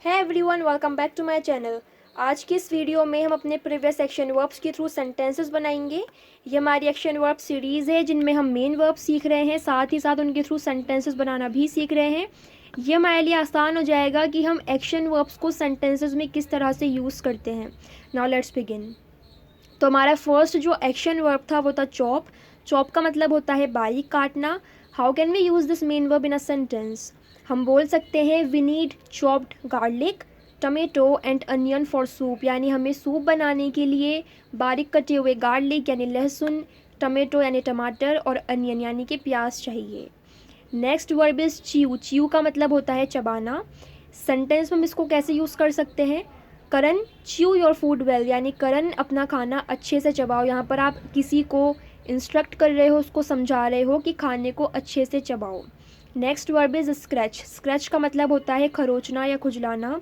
है everyone, welcome back to my channel. आज की इस वीडियो में हम अपने प्रीवियस एक्शन वर्ब्स के थ्रू सेंटेंसेस बनाएंगे। ये हमारी एक्शन वर्ब सीरीज़ है जिनमें हम मेन वर्ब सीख रहे हैं, साथ ही साथ उनके थ्रू सेंटेंसेस बनाना भी सीख रहे हैं। ये हमारे लिए आसान हो जाएगा कि हम एक्शन वर्ब्स को सेंटेंसेस में किस तरह से यूज़ करते हैं। Now let's begin. तो हमारा फर्स्ट जो एक्शन वर्ब था वो था चॉप। चॉप का मतलब होता है बारीक काटना। How can we use this main verb in a sentence? हम बोल सकते हैं we need chopped garlic, tomato and onion for soup, यानी हमें सूप बनाने के लिए बारीक कटे हुए गार्लिक यानी लहसुन, टमेटो यानी टमाटर और अनियन यानी कि प्याज चाहिए। Next verb is chew. Chew का मतलब होता है चबाना। सेंटेंस में हम इसको कैसे यूज़ कर सकते हैं? करण च्यू योर फूड वेल, यानी करण अपना खाना अच्छे से चबाओ। यहाँ पर आप किसी को इंस्ट्रक्ट कर रहे हो, उसको समझा रहे हो कि खाने को अच्छे से चबाओ। Next verb is scratch. Scratch का मतलब होता है खरोचना या खुजलाना।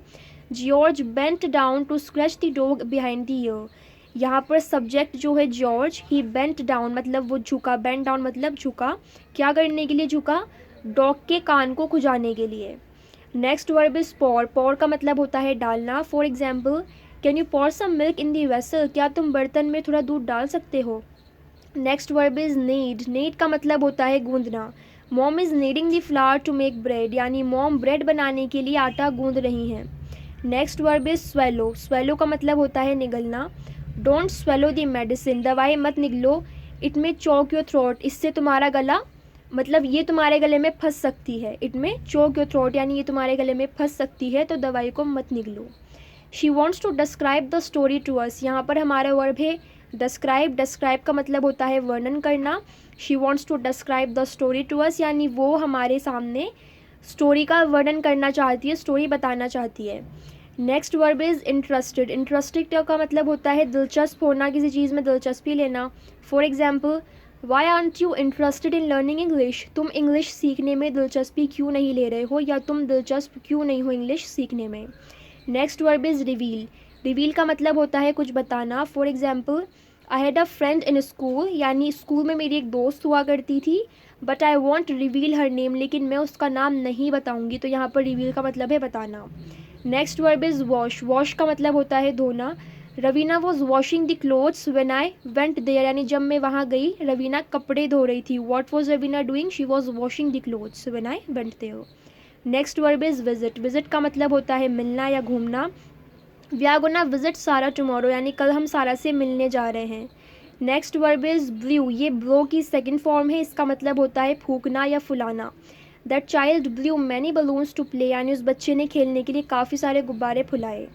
George bent down to scratch the dog behind the ear. यहाँ पर सब्जेक्ट जो है जॉर्ज, ही बेंट डाउन मतलब वो झुका, बेंट डाउन मतलब झुका। क्या करने के लिए झुका? डॉग के कान को खुजाने के लिए। Next verb is pour. Pour का मतलब होता है डालना। For example, can you pour some milk in the vessel, क्या तुम बर्तन में थोड़ा दूध डाल सकते हो? Next verb is knead. Knead का मतलब होता है गूंदना। Mom is kneading the flour to make bread, यानी मॉम ब्रेड बनाने के लिए आटा गूंद रही हैं। Next verb is swallow. Swallow का मतलब होता है निगलना। डोंट स्वेलो दी मेडिसिन, दवाई मत निगलो। इट में चोक योर थ्रोट, इससे तुम्हारा गला, मतलब ये तुम्हारे गले में फंस सकती है। इट में चोक योर थ्रोट यानी ये तुम्हारे गले में फंस सकती है, तो दवाई को मत निगलो। She wants to describe the story to us. यहाँ पर हमारा वर्ब है डिस्क्राइब। डिस्क्राइब का मतलब होता है वर्णन करना। She wants to describe the story to us, यानी वो हमारे सामने स्टोरी का वर्णन करना चाहती है, स्टोरी बताना चाहती है। Next verb is interested. Interested का मतलब होता है दिलचस्प होना, किसी चीज़ में दिलचस्पी लेना। For example, why aren't you interested in learning English, तुम इंग्लिश सीखने में दिलचस्पी क्यों नहीं ले रहे हो, या तुम दिलचस्प क्यों नहीं हो इंग्लिश सीखने में। Next verb is reveal. Reveal का मतलब होता है कुछ बताना। For example, I had a friend in school, यानी स्कूल में मेरी एक दोस्त हुआ करती थी, but I want reveal her name, लेकिन मैं उसका नाम नहीं बताऊंगी। तो यहाँ पर रिवील का मतलब है बताना। Next verb is wash. Wash का मतलब होता है धोना। Raveena was washing the clothes when I went there, यानी जब मैं वहाँ गई रवीना कपड़े धो रही थी। What was Raveena doing? She was washing the clothes when I went there. Next verb is visit. Visit का मतलब होता है मिलना या घूमना। We are gonna visit Sara tomorrow, यानी कल हम सारा से मिलने जा रहे हैं। Next verb is blew. ये ब्लो की सेकंड फॉर्म है, इसका मतलब होता है फूकना या फुलाना। That child blew many balloons to play, यानी उस बच्चे ने खेलने के लिए काफ़ी सारे गुब्बारे फुलाए।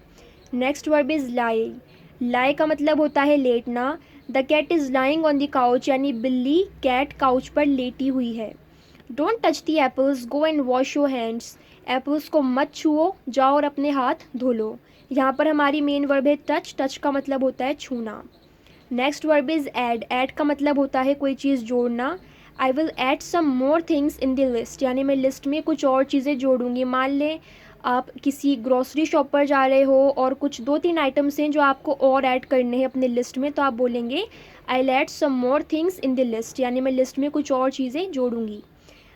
Next verb is lie. Lie का मतलब होता है लेटना। The cat is lying on the couch, यानी बिल्ली कैट काउच पर लेटी हुई है। Don't touch the apples, go and wash your hands, apples को मत छुओ, जाओ और अपने हाथ धो लो। यहाँ पर हमारी मेन वर्ब है टच। टच का मतलब होता है छूना। Next verb is add. Add का मतलब होता है कोई चीज़ जोड़ना। I will add some more things in the list, यानी मैं लिस्ट में कुछ और चीज़ें जोड़ूंगी। मान लें आप किसी ग्रोसरी शॉप पर जा रहे हो और कुछ 2-3 आइटम्स हैं जो आपको और ऐड करने हैं अपने लिस्ट में, तो आप बोलेंगे I will add some more things in the list, यानी मैं लिस्ट में कुछ और चीज़ें जोड़ूंगी।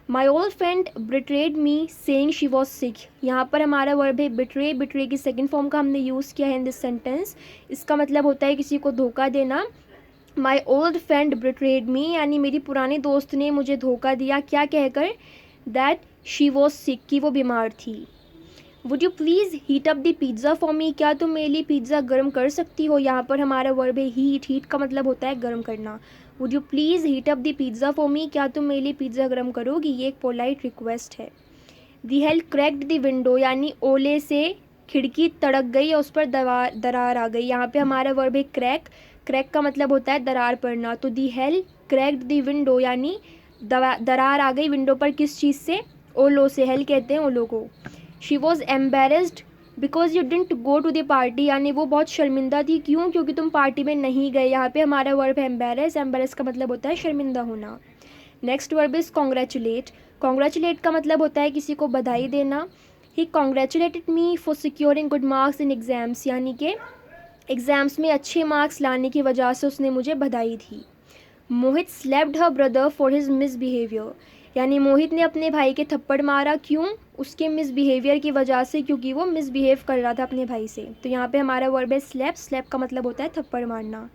My old friend betrayed me saying she was sick. यहाँ पर हमारा वर्ब है बिट्रे। बिट्रे की सेकंड फॉर्म का हमने यूज़ किया है इन दिस सेंटेंस। इसका मतलब होता है किसी को धोखा देना। माई ओल्ड फ्रेंड बिट्रेड मी, यानी मेरी पुरानी दोस्त ने मुझे धोखा दिया, क्या कहकर? दैट शी वॉज सिक, कि वो बीमार थी। Would you please heat up the pizza for me, क्या तुम मेरे लिए पिज़्ज़ा गर्म कर सकती हो? यहाँ पर हमारा वर्ब है हीट। हीट का मतलब होता है गर्म करना। Would you please heat up the pizza for me, क्या तुम मेरे लिए पिज़्ज़ा गर्म करोगी? ये एक पोलाइट रिक्वेस्ट है। दी हेल क्रैक्ड द विंडो, यानी ओले से खिड़की तड़क गई और उस पर दरार आ गई। यहाँ पे हमारा वर्ब है क्रैक। क्रैक का मतलब होता है दरार पड़ना। तो दी हेल क्रैक्ड द विंडो, यानी दरार आ गई विंडो पर, किस चीज़ से? ओलो से। हेल कहते हैं ओलो को। She was embarrassed because you didn't go to the party, यानी वो बहुत शर्मिंदा थी, क्यों? क्योंकि तुम पार्टी में नहीं गए। यहाँ पे हमारा वर्ब है एम्बेरस। एम्बेरस का मतलब होता है शर्मिंदा होना। Next verb is congratulate. Congratulate का मतलब होता है किसी को बधाई देना। He congratulated me for securing good marks in exams, यानी कि एग्ज़ाम्स में अच्छे मार्क्स लाने की वजह से उसने मुझे बधाई दी। Mohit slapped her brother for his misbehaviour. यानी मोहित ने अपने भाई के थप्पड़ मारा, क्यों? उसके मिसबिहेवियर की वजह से, क्योंकि वो मिसबिहेव कर रहा था अपने भाई से। तो यहाँ पे हमारा वर्ब है स्लैप। स्लैप का मतलब होता है थप्पड़ मारना।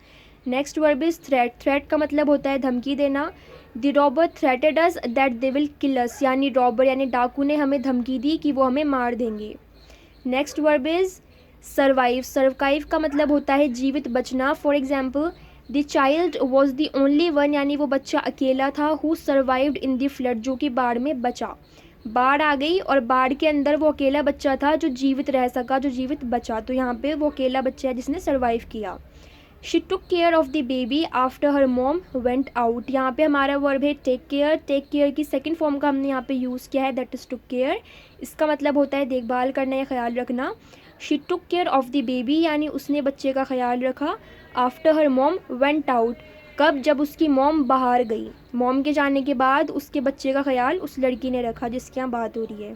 Next verb is threat. Threat का मतलब होता है धमकी देना। The robber threatened us that they will kill us, यानी रॉबर यानी डाकू ने हमें धमकी दी कि वो हमें मार देंगे। Next verb is survive. Survive का मतलब होता है जीवित बचना। For example, the child was the only one, यानी वो बच्चा अकेला था, who survived in the flood, जो कि बाढ़ में बचा। बाढ़ आ गई और बाढ़ के अंदर वो अकेला बच्चा था जो जीवित रह सका, जो जीवित बचा। तो यहाँ पे वो अकेला बच्चा है जिसने सर्वाइव किया। She took care of the baby after her mom went out. यहाँ पे हमारा वर्ब है टेक केयर। टेक केयर की सेकंड फॉर्म का हमने यहाँ पे यूज़ किया है, दैट इज़ टुक केयर। इसका मतलब होता है देखभाल करना या ख्याल रखना। She took care of the baby, यानी उसने बच्चे का ख्याल रखा। After her mom went out, कब? जब उसकी मॉम बाहर गई। मॉम के जाने के बाद उसके बच्चे का ख्याल उस लड़की ने रखा जिसकी यहाँ बात हो रही है।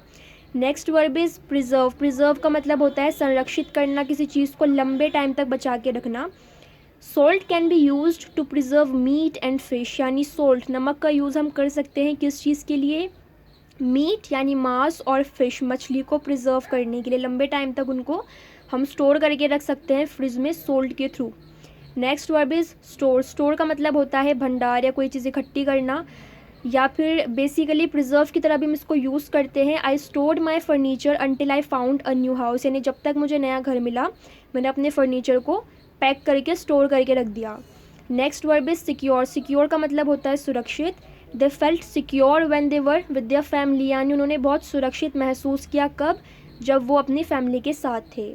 Next verb is preserve. Preserve का मतलब होता है संरक्षित करना, किसी चीज़ को लंबे टाइम तक बचा के रखना। Salt can be use to preserve meat and fish, यानी सॉल्ट नमक का यूज़ हम कर सकते हैं किस चीज़ के लिए? मीट यानी मांस और फिश मछली को प्रिजर्व करने के लिए, लंबे टाइम तक उनको हम स्टोर करके रख सकते हैं फ्रिज में सॉल्ट के through. Next verb is store. Store का मतलब होता है भंडार या कोई चीज़ इकट्ठी करना, या फिर बेसिकली प्रिजर्व की तरह भी हम इसको यूज़ करते हैं। I stored my furniture until I found a new house, यानी जब तक मुझे नया घर मिला मैंने अपने फर्नीचर को पैक करके स्टोर करके रख दिया। Next verb is secure. Secure का मतलब होता है सुरक्षित। They felt secure when they were with their family, यानी उन्होंने बहुत सुरक्षित महसूस किया, कब? जब वो अपनी फैमिली के साथ थे।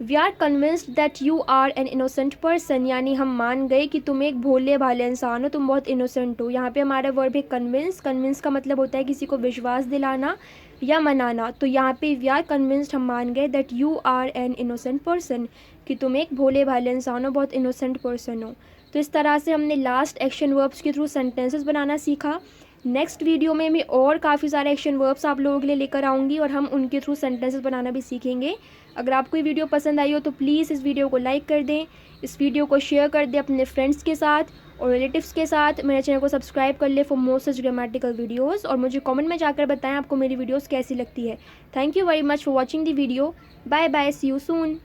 We are convinced that you are an innocent person, यानी हम मान गए कि तुम एक भोले भाले इंसान हो, तुम बहुत इनोसेंट हो। यहाँ पे हमारा वर्ब है कन्विंस। कन्विंस का मतलब होता है किसी को विश्वास दिलाना या मनाना। तो यहाँ पे वी आर कन्विंस्ड, हम मान गए, that you are an innocent person, कि तुम एक भोले भाले इंसान हो, बहुत इनोसेंट पर्सन हो। तो इस तरह से हमने लास्ट एक्शन वर्ब्स के थ्रू सेंटेंसेस बनाना सीखा। नेक्स्ट वीडियो में मैं और काफ़ी सारे एक्शन वर्ब्स आप लोगों के लिए लेकर आऊँगी और हम उनके थ्रू सेंटेंसेस बनाना भी सीखेंगे। अगर आपको ये वीडियो पसंद आई हो तो प्लीज़ इस वीडियो को लाइक कर दें, इस वीडियो को शेयर कर दें अपने फ्रेंड्स के साथ और रिलेटिव्स के साथ। मेरे चैनल को सब्सक्राइब कर ले for more such grammatical videos, और मुझे कॉमेंट में जाकर बताएं आपको मेरी वीडियोज़ कैसी लगती है। Thank you very much for watching the video. Bye bye, see you soon.